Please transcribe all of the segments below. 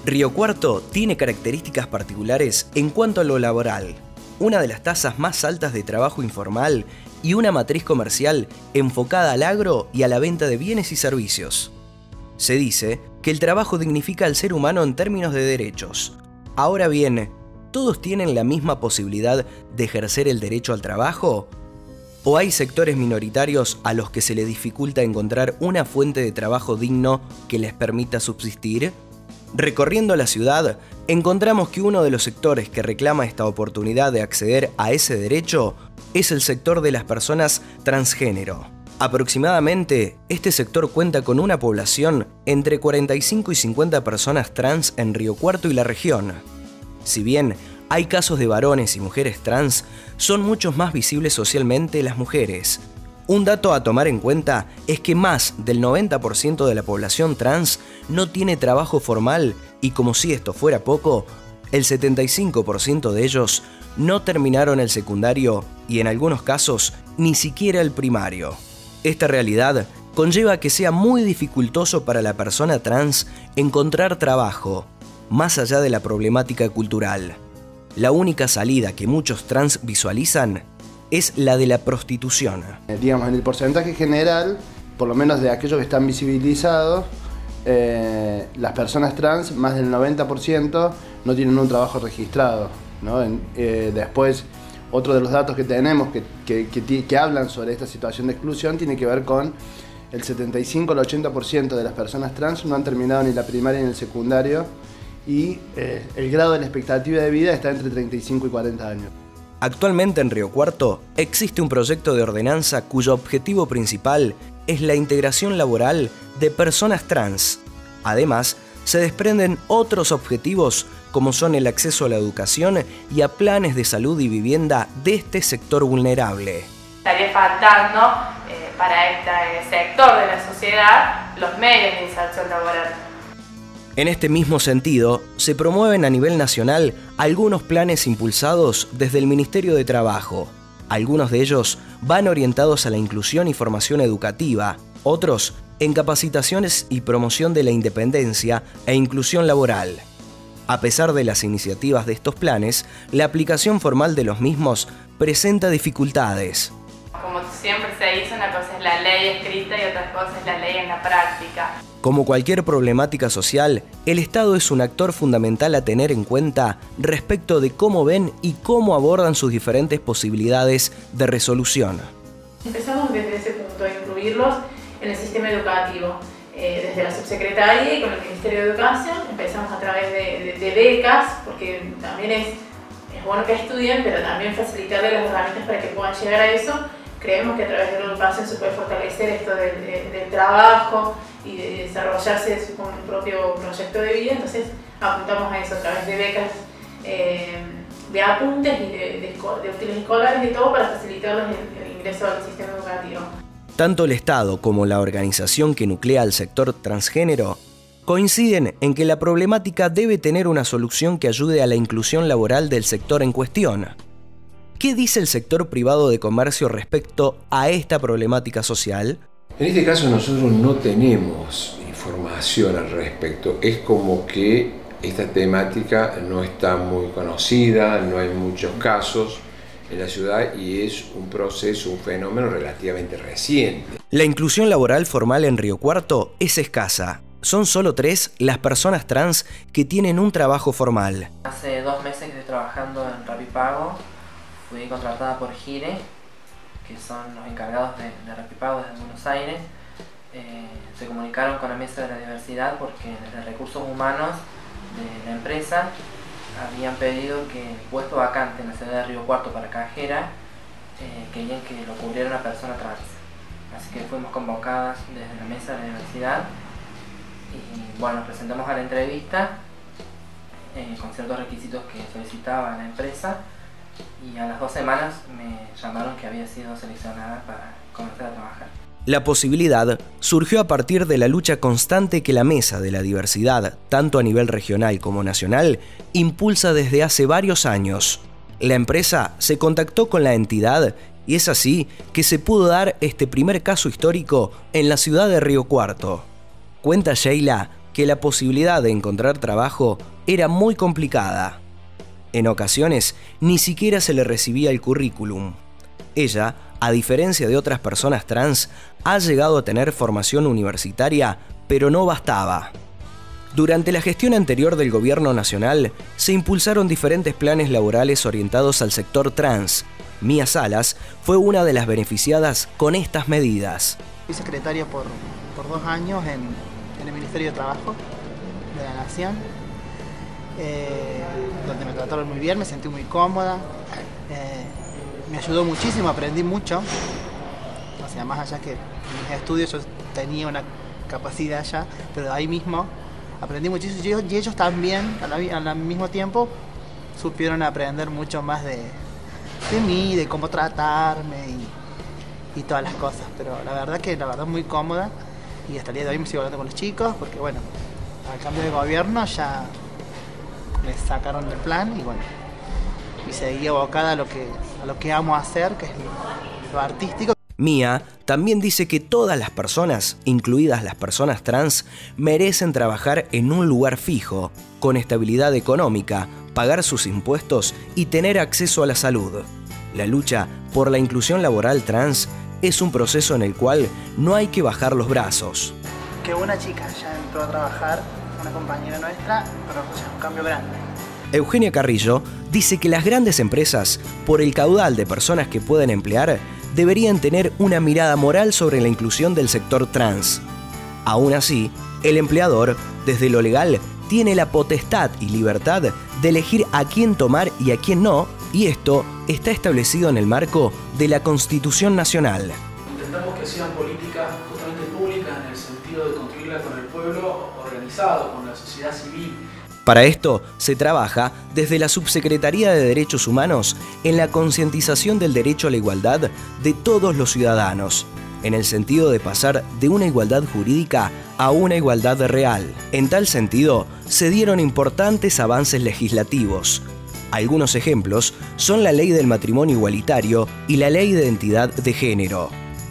Río Cuarto tiene características particulares en cuanto a lo laboral, una de las tasas más altas de trabajo informal y una matriz comercial enfocada al agro y a la venta de bienes y servicios. Se dice que el trabajo dignifica al ser humano en términos de derechos. Ahora bien, ¿todos tienen la misma posibilidad de ejercer el derecho al trabajo? ¿O hay sectores minoritarios a los que se les dificulta encontrar una fuente de trabajo digno que les permita subsistir? Recorriendo la ciudad, encontramos que uno de los sectores que reclama esta oportunidad de acceder a ese derecho es el sector de las personas transgénero. Aproximadamente, este sector cuenta con una población entre 45 y 50 personas trans en Río Cuarto y la región. Si bien hay casos de varones y mujeres trans, son muchos más visibles socialmente las mujeres. Un dato a tomar en cuenta es que más del 90% de la población trans no tiene trabajo formal y, como si esto fuera poco, el 75% de ellos no terminaron el secundario y en algunos casos ni siquiera el primario. Esta realidad conlleva que sea muy dificultoso para la persona trans encontrar trabajo, más allá de la problemática cultural. La única salida que muchos trans visualizan es la de la prostitución. Digamos, en el porcentaje general, por lo menos de aquellos que están visibilizados, las personas trans, más del 90%, no tienen un trabajo registrado, ¿no? Después, otro de los datos que tenemos que hablan sobre esta situación de exclusión tiene que ver con el 75 al 80% de las personas trans no han terminado ni la primaria ni el secundario y el grado de la expectativa de vida está entre 35 y 40 años. Actualmente en Río Cuarto existe un proyecto de ordenanza cuyo objetivo principal es la integración laboral de personas trans. Además, se desprenden otros objetivos como son el acceso a la educación y a planes de salud y vivienda de este sector vulnerable. Estaría faltando para este sector de la sociedad los medios de inserción laboral. En este mismo sentido, se promueven a nivel nacional algunos planes impulsados desde el Ministerio de Trabajo. Algunos de ellos van orientados a la inclusión y formación educativa, otros en capacitaciones y promoción de la independencia e inclusión laboral. A pesar de las iniciativas de estos planes, la aplicación formal de los mismos presenta dificultades. Como siempre se dice, una cosa es la ley escrita y otra cosa es la ley en la práctica. Como cualquier problemática social, el Estado es un actor fundamental a tener en cuenta respecto de cómo ven y cómo abordan sus diferentes posibilidades de resolución. Empezamos desde ese punto a incluirlos en el sistema educativo. Desde la subsecretaría y con el Ministerio de Educación empezamos a través de becas, porque también es bueno que estudien, pero también facilitarles las herramientas para que puedan llegar a eso. Creemos que a través de la educación se puede fortalecer esto del trabajo y de desarrollarse con un propio proyecto de vida, entonces apuntamos a eso a través de becas de apuntes y de útiles escolares y todo para facilitarles el ingreso al sistema educativo. Tanto el Estado como la organización que nuclea al sector transgénero coinciden en que la problemática debe tener una solución que ayude a la inclusión laboral del sector en cuestión. ¿Qué dice el sector privado de comercio respecto a esta problemática social? En este caso nosotros no tenemos información al respecto. Es como que esta temática no está muy conocida, no hay muchos casos en la ciudad y es un proceso, un fenómeno relativamente reciente. La inclusión laboral formal en Río Cuarto es escasa. Son solo 3 las personas trans que tienen un trabajo formal. Hace 2 meses que estoy trabajando en Rapipago. Fui contratada por Gire, que son los encargados de Rapipago desde Buenos Aires. Se comunicaron con la mesa de la diversidad porque desde recursos humanos de la empresa habían pedido que el puesto vacante en la ciudad de Río Cuarto para cajera querían que lo cubriera una persona trans. Así que fuimos convocadas desde la mesa de la diversidad y bueno, nos presentamos a la entrevista con ciertos requisitos que solicitaba la empresa y a las 2 semanas me llamaron que había sido seleccionada para comenzar a trabajar. La posibilidad surgió a partir de la lucha constante que la Mesa de la Diversidad, tanto a nivel regional como nacional, impulsa desde hace varios años. La empresa se contactó con la entidad y es así que se pudo dar este primer caso histórico en la ciudad de Río Cuarto. Cuenta Sheila que que la posibilidad de encontrar trabajo era muy complicada. En ocasiones, ni siquiera se le recibía el currículum. Ella, a diferencia de otras personas trans, ha llegado a tener formación universitaria, pero no bastaba. Durante la gestión anterior del gobierno nacional, se impulsaron diferentes planes laborales orientados al sector trans. Mía Salas fue una de las beneficiadas con estas medidas. Fui secretaria por 2 años en el Ministerio de Trabajo de la Nación, donde me trataron muy bien, me sentí muy cómoda, me ayudó muchísimo, aprendí mucho. O sea, más allá que en mis estudios yo tenía una capacidad ya, pero ahí mismo aprendí muchísimo y ellos también al mismo tiempo supieron aprender mucho más de mí, de cómo tratarme y todas las cosas, pero la verdad muy cómoda, y hasta el día de hoy me sigo hablando con los chicos porque bueno, al cambio de gobierno ya me sacaron del plan y bueno, y seguí abocada a lo que amo hacer, que es lo artístico. Mía también dice que todas las personas, incluidas las personas trans, merecen trabajar en un lugar fijo, con estabilidad económica, pagar sus impuestos y tener acceso a la salud. La lucha por la inclusión laboral trans es un proceso en el cual no hay que bajar los brazos. Que una chica ya entró a trabajar, una compañera nuestra, pero es un cambio grande. Eugenia Carrillo dice que las grandes empresas, por el caudal de personas que pueden emplear, deberían tener una mirada moral sobre la inclusión del sector trans. Aún así, el empleador, desde lo legal, tiene la potestad y libertad de elegir a quién tomar y a quién no, y esto está establecido en el marco de la Constitución Nacional. Intentamos que sean políticas justamente públicas en el sentido de construirla con el pueblo organizado, con la sociedad civil. Para esto se trabaja desde la Subsecretaría de Derechos Humanos en la concientización del derecho a la igualdad de todos los ciudadanos, en el sentido de pasar de una igualdad jurídica a una igualdad real. En tal sentido, se dieron importantes avances legislativos. Algunos ejemplos son la Ley del Matrimonio Igualitario y la Ley de Identidad de Género.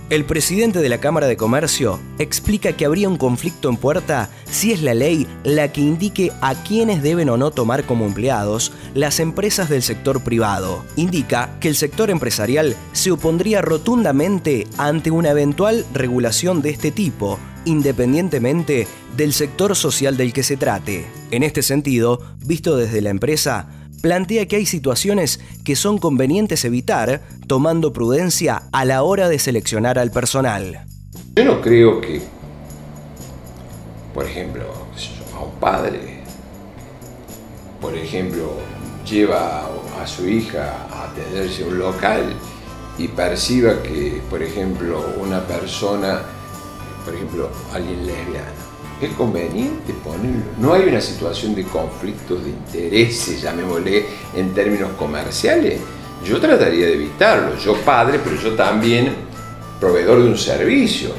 El presidente de la Cámara de Comercio explica que habría un conflicto en puerta si es la ley la que indique a quiénes deben o no tomar como empleados las empresas del sector privado. Indica que el sector empresarial se opondría rotundamente ante una eventual regulación de este tipo, independientemente del sector social del que se trate. En este sentido, visto desde la empresa, plantea que hay situaciones que son convenientes evitar, tomando prudencia a la hora de seleccionar al personal. Yo no creo que, por ejemplo, a un padre, por ejemplo, lleva a su hija a atenderse a un local y perciba que, por ejemplo, una persona, por ejemplo, alguien lesbiana, es conveniente ponerlo. No hay una situación de conflictos de intereses, llamémosle en términos comerciales. Yo trataría de evitarlo. Yo padre, pero yo también proveedor de un servicio.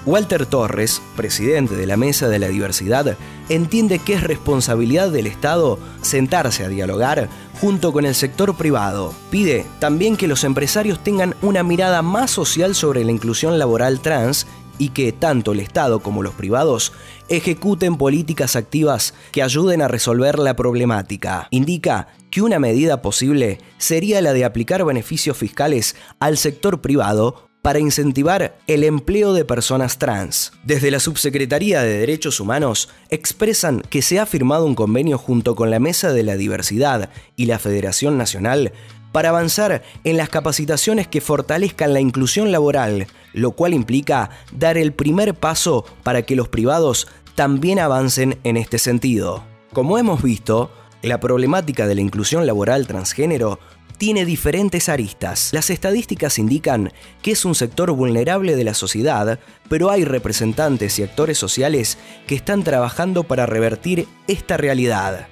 Walter Torres, presidente de la Mesa de la Diversidad, entiende que es responsabilidad del Estado sentarse a dialogar junto con el sector privado. Pide también que los empresarios tengan una mirada más social sobre la inclusión laboral trans y que tanto el Estado como los privados ejecuten políticas activas que ayuden a resolver la problemática. Indica que una medida posible sería la de aplicar beneficios fiscales al sector privado para incentivar el empleo de personas trans. Desde la Subsecretaría de Derechos Humanos expresan que se ha firmado un convenio junto con la Mesa de la Diversidad y la Federación Nacional para avanzar en las capacitaciones que fortalezcan la inclusión laboral, lo cual implica dar el primer paso para que los privados también avancen en este sentido. Como hemos visto, la problemática de la inclusión laboral transgénero tiene diferentes aristas. Las estadísticas indican que es un sector vulnerable de la sociedad, pero hay representantes y actores sociales que están trabajando para revertir esta realidad.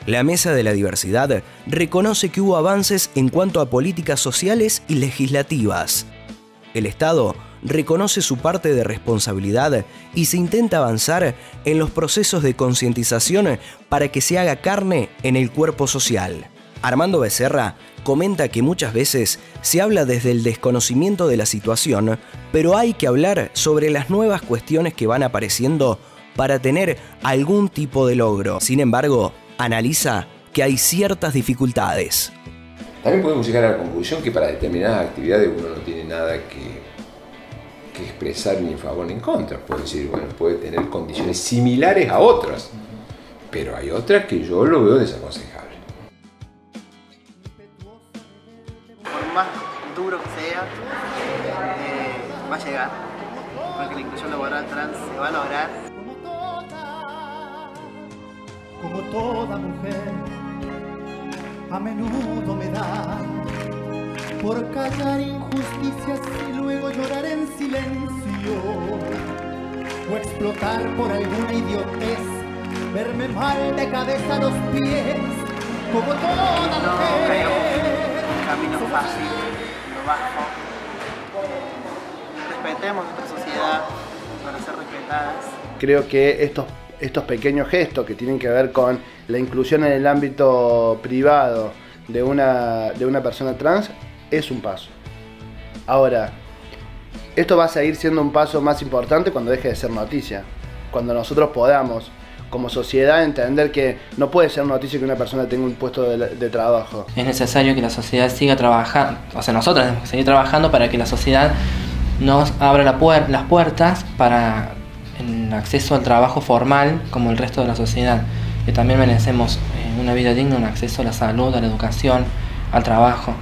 La Mesa de la Diversidad reconoce que hubo avances en cuanto a políticas sociales y legislativas. El Estado reconoce su parte de responsabilidad y se intenta avanzar en los procesos de concientización para que se haga carne en el cuerpo social. Armando Becerra comenta que muchas veces se habla desde el desconocimiento de la situación, pero hay que hablar sobre las nuevas cuestiones que van apareciendo para tener algún tipo de logro. Sin embargo, analiza que hay ciertas dificultades. También podemos llegar a la conclusión que para determinadas actividades uno no tiene nada que expresar ni en favor ni en contra. Puede decir, bueno, puede tener condiciones similares a otras, pero hay otras que yo lo veo desaconsejable. Por más duro que sea, va a llegar, porque la inclusión laboral trans se va a lograr. Como toda mujer, a menudo me da por callar injusticias y luego llorar en silencio, o explotar por alguna idiotez, verme mal de cabeza a los pies, como toda mujer. No creo un camino fácil, lo bajo. Respetemos nuestra sociedad para ser respetadas. Creo que estos pequeños gestos que tienen que ver con la inclusión en el ámbito privado de una persona trans es un paso. Ahora, esto va a seguir siendo un paso más importante cuando deje de ser noticia. Cuando nosotros podamos, como sociedad, entender que no puede ser noticia que una persona tenga un puesto de trabajo. Es necesario que la sociedad siga trabajando, o sea, nosotros tenemos que seguir trabajando para que la sociedad nos abra las puertas para el acceso al trabajo formal como el resto de la sociedad, que también merecemos una vida digna, un acceso a la salud, a la educación, al trabajo.